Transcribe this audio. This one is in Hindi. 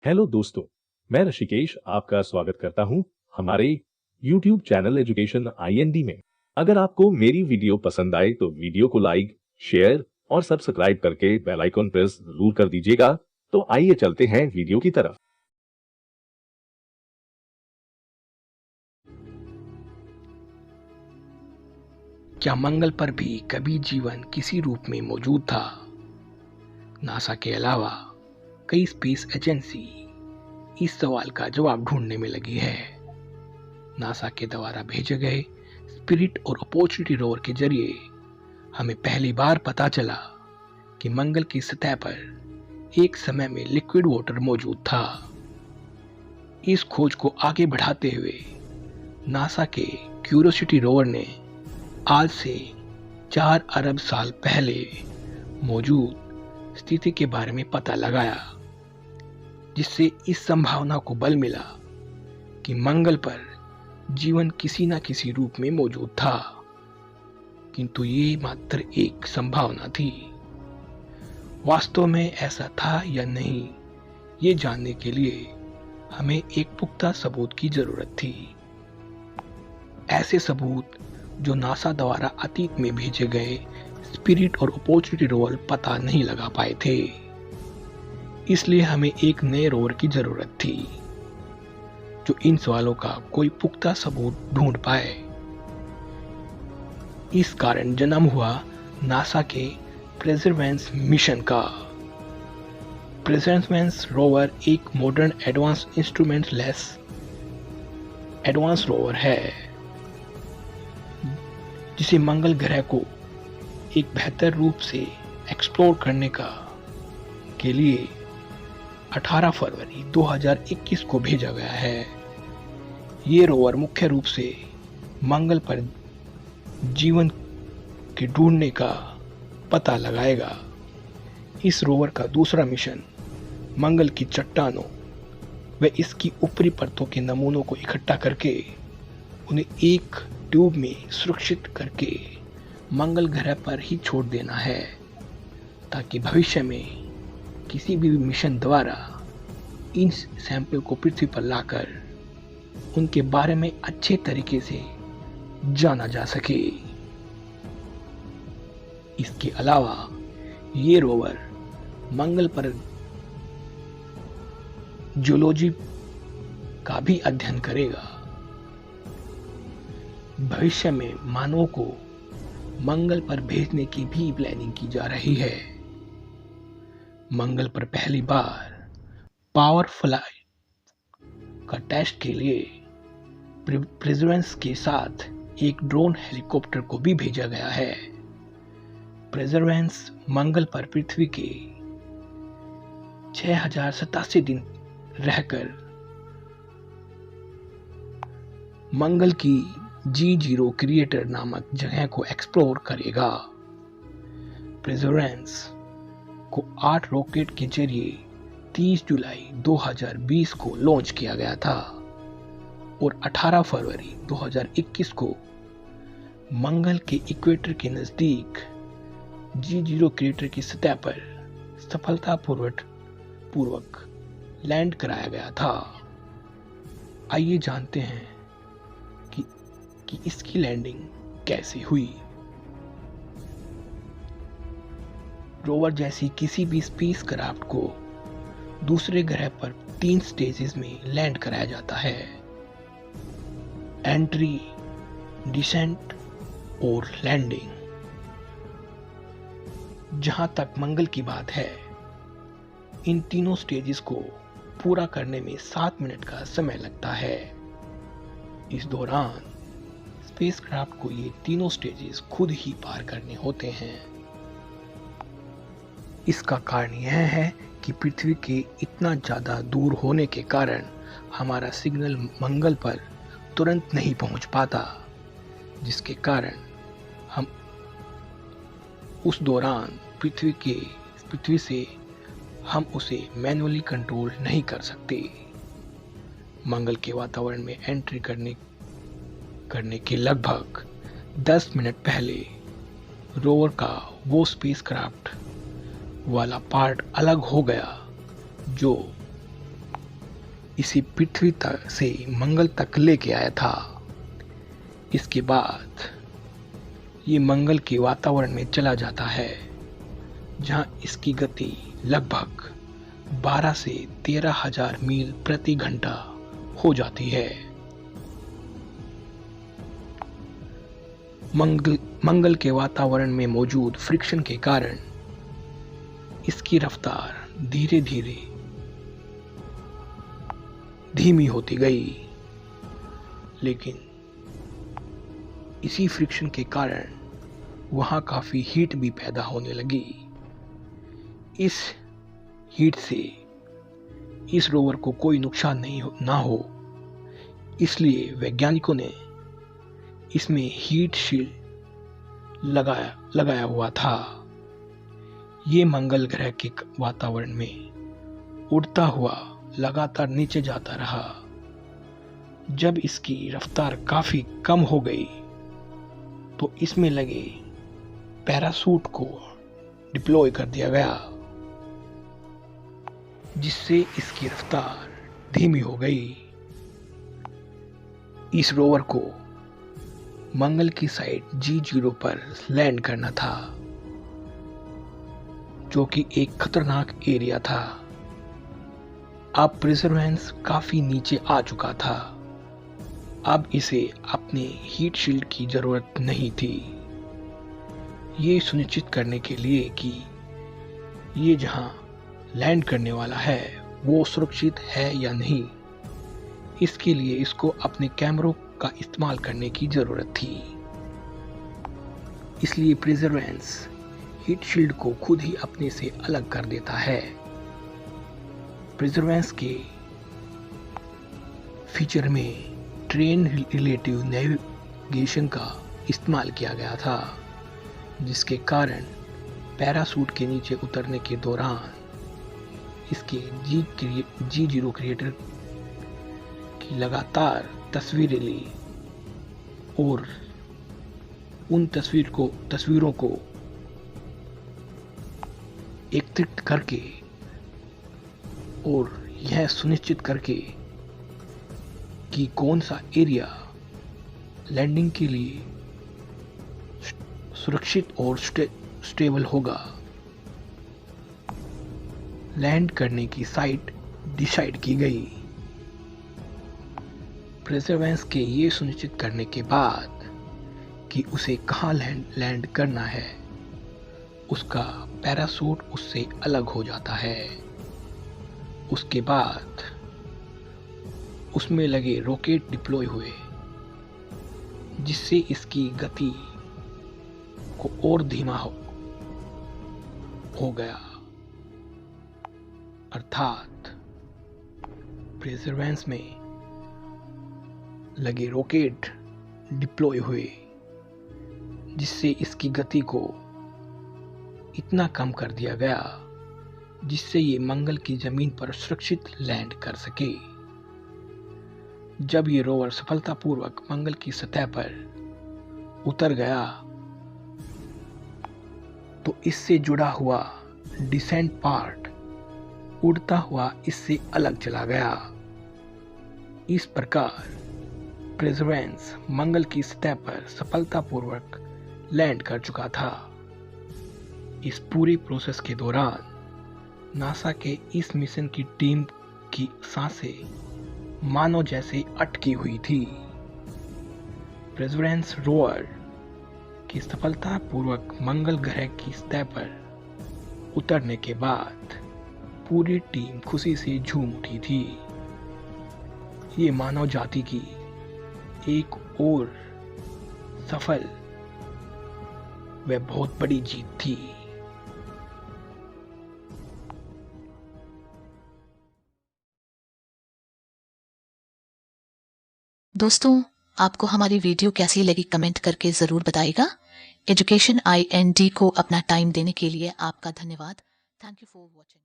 हेलो दोस्तों, मैं ऋषिकेश आपका स्वागत करता हूं हमारे YouTube चैनल एजुकेशन IND में। अगर आपको मेरी वीडियो पसंद आए तो वीडियो को लाइक, शेयर और सब्सक्राइब करके बेल आइकन प्रेस जरूर कर दीजिएगा। तो आइए चलते हैं वीडियो की तरफ। क्या मंगल पर भी कभी जीवन किसी रूप में मौजूद था? नासा के अलावा कई स्पेस एजेंसी इस सवाल का जवाब ढूंढने में लगी है। नासा के द्वारा भेजे गए स्पिरिट और अपॉर्चुनिटी रोवर के जरिए हमें पहली बार पता चला कि मंगल की सतह पर एक समय में लिक्विड वाटर मौजूद था। इस खोज को आगे बढ़ाते हुए नासा के क्यूरियोसिटी रोवर ने आज से 4 अरब साल पहले मौजूद स्थिति के बारे में पता लगाया, जिससे इस संभावना को बल मिला कि मंगल पर जीवन किसी न किसी रूप में मौजूद था। किंतु ये मात्र एक संभावना थी। वास्तव में ऐसा था या नहीं, ये जानने के लिए हमें एक पुख्ता सबूत की जरूरत थी। ऐसे सबूत जो नासा द्वारा अतीत में भेजे गए स्पिरिट और अपॉर्चुनिटी रोवर पता नहीं लगा पाए थे। इसलिए हमें एक नए रोवर की जरूरत थी जो इन सवालों का कोई पुख्ता सबूत ढूंढ पाए। इस कारण जन्म हुआ नासा के परसेवरेंस मिशन का। परसेवरेंस रोवर एक modern advance instrument less advance rover है जिसे मंगल ग्रह को एक बेहतर रूप से एक्सप्लोर करने के लिए 18 फरवरी 2021 को भेजा गया है। ये रोवर मुख्य रूप से मंगल पर जीवन के ढूंढने का पता लगाएगा। इस रोवर का दूसरा मिशन मंगल की चट्टानों व इसकी ऊपरी परतों के नमूनों को इकट्ठा करके उन्हें एक ट्यूब में सुरक्षित करके मंगल ग्रह पर ही छोड़ देना है, ताकि भविष्य में किसी भी मिशन द्वारा इन सैंपल को पृथ्वी पर लाकर उनके बारे में अच्छे तरीके से जाना जा सके। इसके अलावा ये रोवर मंगल पर जियोलॉजी का भी अध्ययन करेगा। भविष्य में मानवों को मंगल पर भेजने की भी प्लानिंग की जा रही है। मंगल पर पहली बार पावर फ्लाइट का टेस्ट के लिए परसेवरेंस के साथ एक ड्रोन हेलीकॉप्टर को भी भेजा गया है। परसेवरेंस मंगल पर पृथ्वी के 6087 दिन रहकर मंगल की G0 क्रिएटर नामक जगह को एक्सप्लोर करेगा। परसेवरेंस को 8 रॉकेट के जरिए 30 जुलाई 2020 को लॉन्च किया गया था और 18 फरवरी 2021 को मंगल के इक्वेटर के नजदीक G0 क्रिएटर की सतह पर सफलतापूर्वक लैंड कराया गया था। आइए जानते हैं कि इसकी लैंडिंग कैसे हुई। रोवर जैसी किसी भी स्पेसक्राफ्ट को दूसरे ग्रह पर 3 स्टेजेस में लैंड कराया जाता है: एंट्री, डिसेंट और लैंडिंग। जहां तक मंगल की बात है, इन तीनों स्टेजेस को पूरा करने में 7 मिनट का समय लगता है। इस दौरान स्पेसक्राफ्ट को ये तीनों स्टेजेस खुद ही पार करने होते हैं। इसका कारण यह है कि पृथ्वी के इतना ज़्यादा दूर होने के कारण हमारा सिग्नल मंगल पर तुरंत नहीं पहुंच पाता, जिसके कारण हम उस दौरान पृथ्वी से हम उसे मैन्युअली कंट्रोल नहीं कर सकते। मंगल के वातावरण में एंट्री करने के लगभग 10 मिनट पहले रोवर का वो स्पेसक्राफ्ट वाला पार्ट अलग हो गया जो इसे पृथ्वी तक से मंगल तक लेके आया था। इसके बाद ये मंगल के वातावरण में चला जाता है, जहां इसकी गति लगभग 12 से 13,000 मील प्रति घंटा हो जाती है। मंगल के वातावरण में मौजूद फ्रिक्शन के कारण इसकी रफ्तार धीरे धीरे धीमी होती गई, लेकिन इसी फ्रिक्शन के कारण वहां काफी हीट भी पैदा होने लगी। इस हीट से इस रोवर को कोई नुकसान ना हो, इसलिए वैज्ञानिकों ने इसमें हीट शील्ड लगाया हुआ था। ये मंगल ग्रह के वातावरण में उड़ता हुआ लगातार नीचे जाता रहा। जब इसकी रफ्तार काफी कम हो गई तो इसमें लगे पैराशूट को डिप्लॉय कर दिया गया, जिससे इसकी रफ्तार धीमी हो गई। इस रोवर को मंगल की साइड G0 पर लैंड करना था, जो कि एक खतरनाक एरिया था। अब परसेवरेंस काफी नीचे आ चुका था। अब इसे अपने हीट शील्ड की जरूरत नहीं थी। ये सुनिश्चित करने के लिए कि ये जहां लैंड करने वाला है वो सुरक्षित है या नहीं, इसके लिए इसको अपने कैमरों का इस्तेमाल करने की जरूरत थी। इसलिए परसेवरेंस हीट शील्ड को खुद ही अपने से अलग कर देता है। परसेवरेंस के फीचर में ट्रेन रिलेटिव नेविगेशन का इस्तेमाल किया गया था, जिसके कारण पैराशूट के नीचे उतरने के दौरान इसके G0 क्रिएटर की लगातार तस्वीरें ली और उन तस्वीरों को एकत्रित करके और यह सुनिश्चित करके कि कौन सा एरिया लैंडिंग के लिए सुरक्षित और स्टेबल होगा, लैंड करने की साइट डिसाइड की गई। परसेवरेंस के ये सुनिश्चित करने के बाद कि उसे कहाँ लैंड करना है, उसका पैराशूट उससे अलग हो जाता है। उसके बाद उसमें लगे रॉकेट डिप्लॉय हुए, जिससे इसकी गति को और धीमा हो गया। अर्थात परसेवरेंस में लगे रॉकेट डिप्लॉय हुए, जिससे इसकी गति को इतना कम कर दिया गया जिससे ये मंगल की जमीन पर सुरक्षित लैंड कर सके। जब ये रोवर सफलतापूर्वक मंगल की सतह पर उतर गया तो इससे जुड़ा हुआ डिसेंट पार्ट उड़ता हुआ इससे अलग चला गया। इस प्रकार परसेवरेंस मंगल की सतह पर सफलतापूर्वक लैंड कर चुका था। इस पूरे प्रोसेस के दौरान नासा के इस मिशन की टीम की सांसें मानो जैसे अटकी हुई थी। परसेवरेंस रोवर की सफलतापूर्वक मंगल ग्रह की सतह पर उतरने के बाद पूरी टीम खुशी से झूम उठी थी। ये मानव जाति की एक और सफल व बहुत बड़ी जीत थी। दोस्तों, आपको हमारी वीडियो कैसी लगी कमेंट करके ज़रूर बताइएगा। एजुकेशन IND को अपना टाइम देने के लिए आपका धन्यवाद। Thank you for watching.